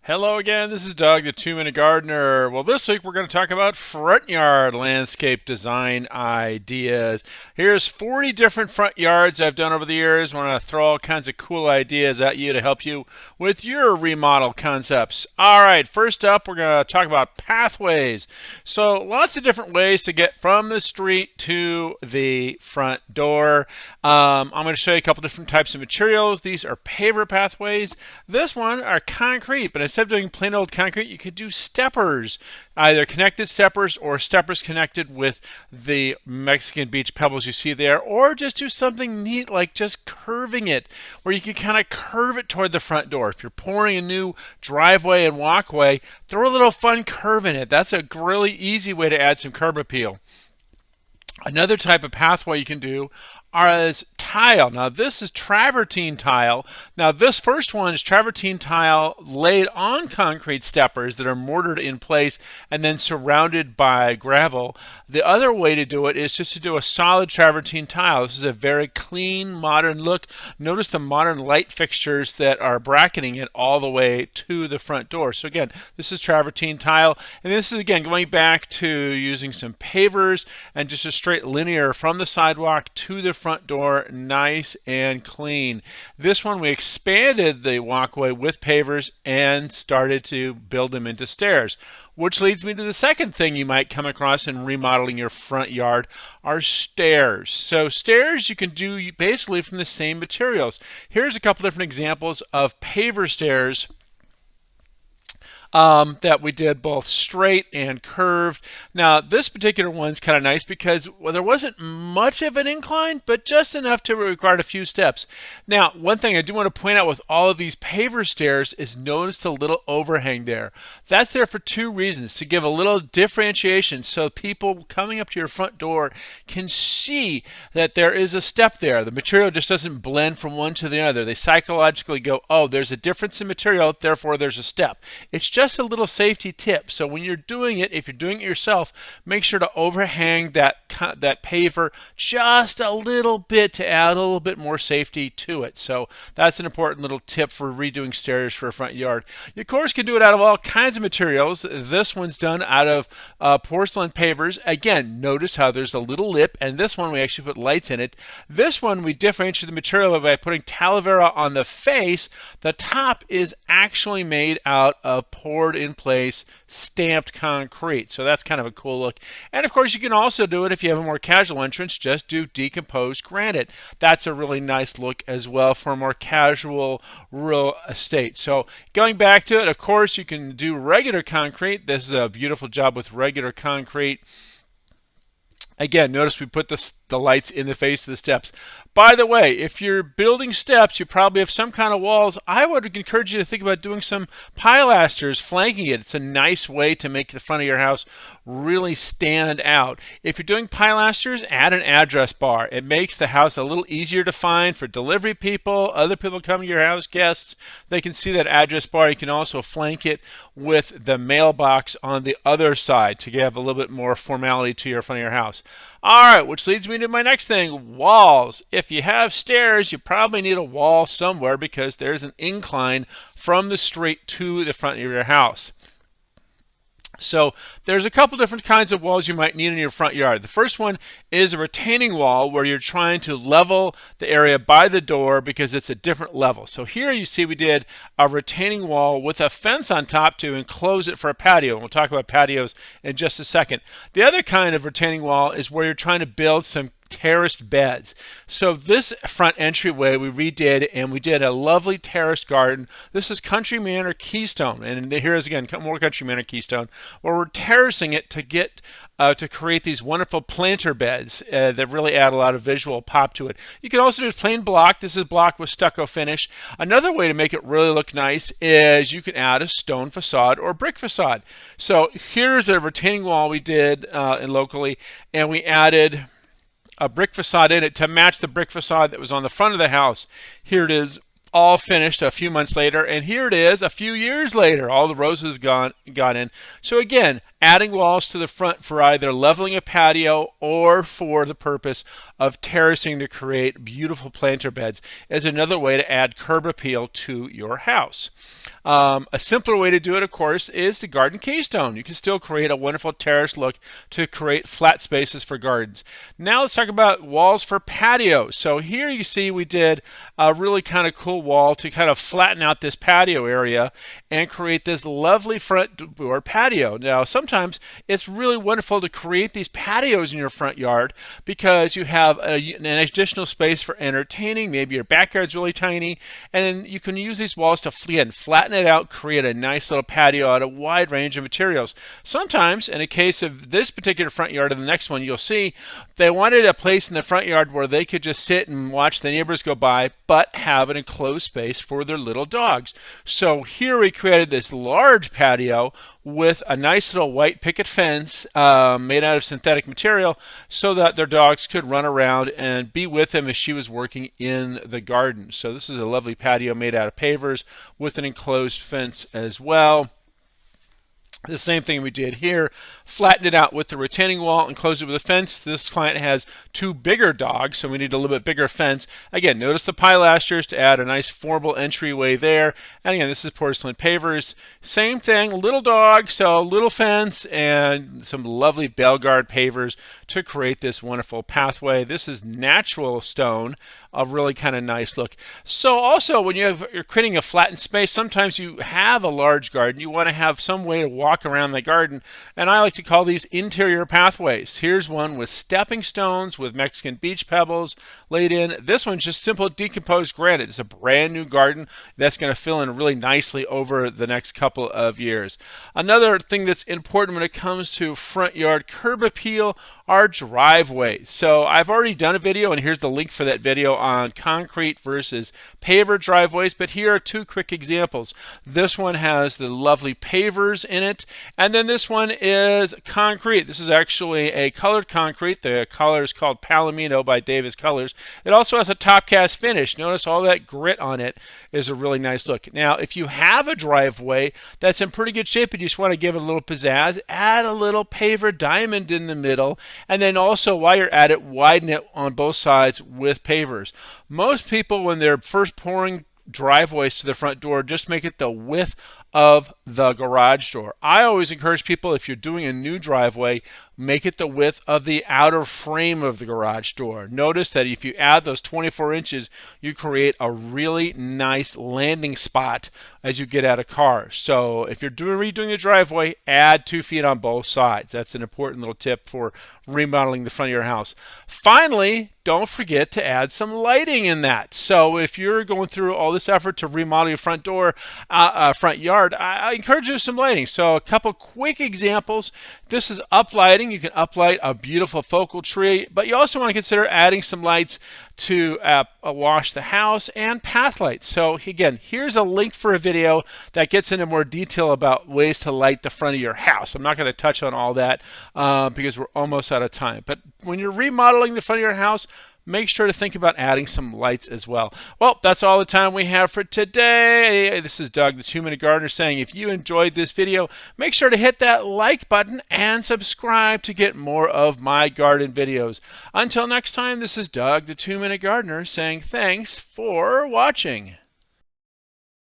Hello again, this is Doug, the 2-Minute Gardener. Well, this week we're going to talk about front yard landscape design ideas. Here's 40 different front yards I've done over the years. I want to throw all kinds of cool ideas at you to help you with your remodel concepts. All right, first up, we're going to talk about pathways. So lots of different ways to get from the street to the front door. I'm going to show you a couple different types of materials. These are paver pathways. This one are concrete, but instead of doing plain old concrete, you could do steppers, either connected steppers or steppers connected with the Mexican beach pebbles you see there, or just do something neat like just curving it, where you can kind of curve it toward the front door. If you're pouring a new driveway and walkway, throw a little fun curve in it. That's a really easy way to add some curb appeal. Another type of pathway you can do is tile. Now this is travertine tile. Now this first one is travertine tile laid on concrete steppers that are mortared in place and then surrounded by gravel. The other way to do it is just to do a solid travertine tile. This is a very clean, modern look. Notice the modern light fixtures that are bracketing it all the way to the front door. So again, this is travertine tile, and this is again going back to using some pavers and just a straight linear from the sidewalk to the front door, nice and clean. This one we expanded the walkway with pavers and started to build them into stairs, which leads me to the second thing you might come across in remodeling your front yard are stairs. So stairs you can do basically from the same materials. Here's a couple different examples of paver stairs that we did both straight and curved. Now this particular one's kind of nice because there wasn't much of an incline, but just enough to require a few steps. Now one thing I do want to point out with all of these paver stairs is notice the little overhang there. That's there for two reasons: to give a little differentiation so people coming up to your front door can see that there is a step there. The material just doesn't blend from one to the other. They psychologically go, oh, there's a difference in material, therefore there's a step. It's just a little safety tip. So when you're doing it, if you're doing it yourself, make sure to overhang that paver just a little bit to add a little bit more safety to it. So that's an important little tip for redoing stairs for a front yard. You of course can do it out of all kinds of materials. This one's done out of porcelain pavers. Again, notice how there's a little lip, and this one we actually put lights in it. This one we differentiate the material by putting talavera on the face. The top is actually made out of poured in place stamped concrete. So that's kind of a cool look. And of course you can also do it if you have a more casual entrance, just do decomposed granite. That's a really nice look as well for a more casual real estate. So going back to it, of course you can do regular concrete. This is a beautiful job with regular concrete. Again, notice we put the lights in the face of the steps. By the way, if you're building steps, you probably have some kind of walls. I would encourage you to think about doing some pilasters flanking it. It's a nice way to make the front of your house really stand out. If you're doing pilasters, add an address bar. It makes the house a little easier to find for delivery people, other people coming to your house, guests. They can see that address bar. You can also flank it with the mailbox on the other side to give a little bit more formality to your front of your house. All right, which leads me to my next thing, walls. If you have stairs, you probably need a wall somewhere because there's an incline from the street to the front of your house. So there's a couple different kinds of walls you might need in your front yard. The first one is a retaining wall where you're trying to level the area by the door because it's a different level. So here you see we did a retaining wall with a fence on top to enclose it for a patio. And we'll talk about patios in just a second. The other kind of retaining wall is where you're trying to build some terraced beds. So this front entryway we redid, and we did a lovely terraced garden. This is Country Manor Keystone, and here is again more Country Manor Keystone, where we're terracing it to get to create these wonderful planter beds that really add a lot of visual pop to it. You can also do plain block. This is block with stucco finish. Another way to make it really look nice is you can add a stone facade or brick facade. So here's a retaining wall we did locally, and we added a brick facade in it to match the brick facade that was on the front of the house. Here it is all finished a few months later, and here it is a few years later. All the roses have gone in. So again, adding walls to the front for either leveling a patio or for the purpose of terracing to create beautiful planter beds is another way to add curb appeal to your house. A simpler way to do it, of course, is the garden keystone. You can still create a wonderful terrace look to create flat spaces for gardens. Now let's talk about walls for patios. So here you see we did a really kind of cool wall to kind of flatten out this patio area and create this lovely front door patio. Now sometimes it's really wonderful to create these patios in your front yard because you have an additional space for entertaining. Maybe your backyard's really tiny, and then you can use these walls to flatten it out, create a nice little patio out of a wide range of materials. Sometimes, in a case of this particular front yard and the next one, you'll see they wanted a place in the front yard where they could just sit and watch the neighbors go by, but have an enclosed space for their little dogs. So here we created this large patio with a nice little white picket fence made out of synthetic material so that their dogs could run around and be with them as she was working in the garden. So this is a lovely patio made out of pavers with an enclosed fence as well. The same thing we did here, flattened it out with the retaining wall and closed it with a fence. This client has two bigger dogs, so we need a little bit bigger fence. Again, notice the pilasters to add a nice formal entryway there. And again, this is porcelain pavers. Same thing, little dog, so little fence and some lovely Belgard pavers to create this wonderful pathway. This is natural stone, a really kind of nice look. So also when you're creating a flattened space, sometimes you have a large garden. You want to have some way to walk around the garden, and I like to call these interior pathways. Here's one with stepping stones with Mexican beach pebbles laid in. This one's just simple decomposed granite. It's a brand new garden that's going to fill in really nicely over the next couple of years. Another thing that's important when it comes to front yard curb appeal are driveways. So I've already done a video, and here's the link for that video on concrete versus paver driveways, but here are two quick examples. This one has the lovely pavers in it, and then this one is concrete. This is actually a colored concrete. The color is called Palomino by Davis Colors. It also has a top cast finish. Notice all that grit on it is a really nice look. Now, if you have a driveway that's in pretty good shape and you just want to give it a little pizzazz, add a little paver diamond in the middle, and then also while you're at it, widen it on both sides with pavers. Most people, when they're first pouring driveways to the front door, just make it the width of the garage door. I always encourage people, if you're doing a new driveway, make it the width of the outer frame of the garage door. Notice that if you add those 24 inches, you create a really nice landing spot as you get out of car. So if you're redoing the driveway, add 2 feet on both sides. That's an important little tip for remodeling the front of your house. Finally, don't forget to add some lighting in that. So if you're going through all this effort to remodel your front door, front yard, I encourage you to some lighting. So a couple quick examples. This is uplighting. You can uplight a beautiful focal tree, but you also want to consider adding some lights to wash the house and path lights. So again, here's a link for a video that gets into more detail about ways to light the front of your house. I'm not going to touch on all that because we're almost out of time. But when you're remodeling the front of your house, make sure to think about adding some lights as well. Well, that's all the time we have for today. This is Doug, the 2-Minute Gardener, saying if you enjoyed this video, make sure to hit that like button and subscribe to get more of my garden videos. Until next time, this is Doug, the 2-Minute Gardener, saying thanks for watching.